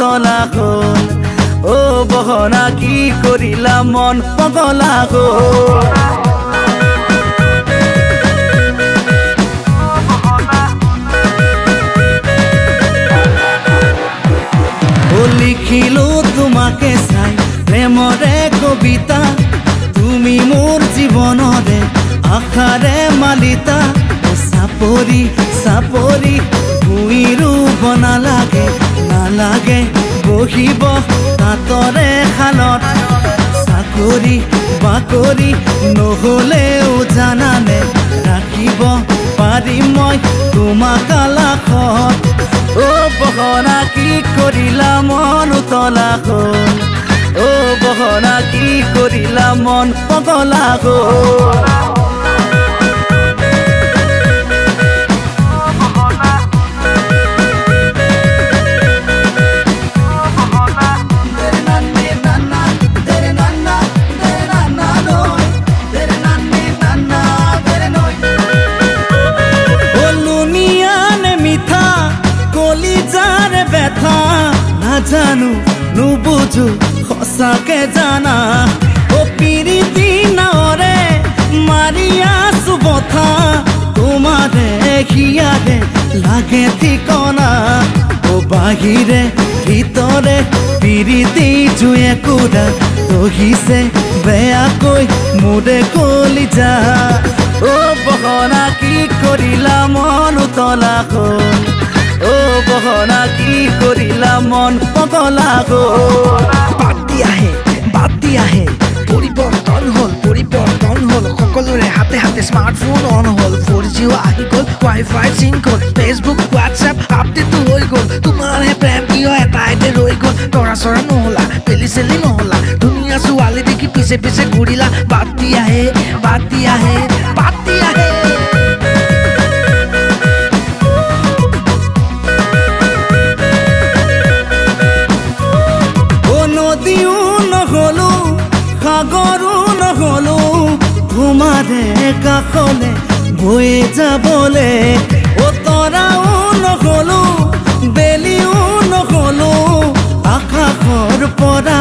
উতলা হ'ল ও বহনা কি কৰিলা মন পগলা হ'ল লিখিলো তোমাকে চাই প্ৰেমৰে কবিতা তুমি মোৰ জীৱনৰে আশাৰে মালিতা চাপৰি চাপৰি ভুইৰো বনালাগে নালাগে বহিব হাতৰে শালত চাকৰি বাকৰি নহ'লেও জানানে ৰাখিব পাৰিম মই তোমাক আলাসত ও বহনা কি কৰিলা মন উতলা হ'ল ও বহনা কি কৰিলা মন পগলা হ'ল জানো নুবুজো সঁচাকে জানা ও পিৰিতি নাৱৰে মাৰি আছো বথা তোমাৰে হিয়াৰে লাগে ঠিকনা ও বাহিৰে ভিতৰে পিৰিতি জুয়ে কুৰা তহিছে বেয়াকৈ মোৰে কলিজা ও বহনা কি কৰিলা মন উতলা হ'ল ও বহনা কি কৰিলা মন পগলা হ'ল বাদ দিয়াহে পৰিৱৰ্তন হ'ল সকলোৰে হাতে হাতে স্মাৰ্টফোন অন হ'ল 4G আহি গ'ল ৱাইফাই চিংক হ'ল ফেচবুক হোৱাটছএপ আপডেটটো হৈ গ'ল তোমাৰহে প্ৰেম কিয় এটাইতে ৰৈ গ'ল তৰা চৰা নহ'লা পেলি চেলি নহ'লা ধুনীয়া ছোৱালী দেখি পিছে পিছে ঘূৰিলা বাদ দিয়াহে সাগৰো নহ'লো তোমাৰে কাষলে বৈ যাবলে ও তৰাও নহ'লো বেলিও নহ'লো আকাশৰ পৰা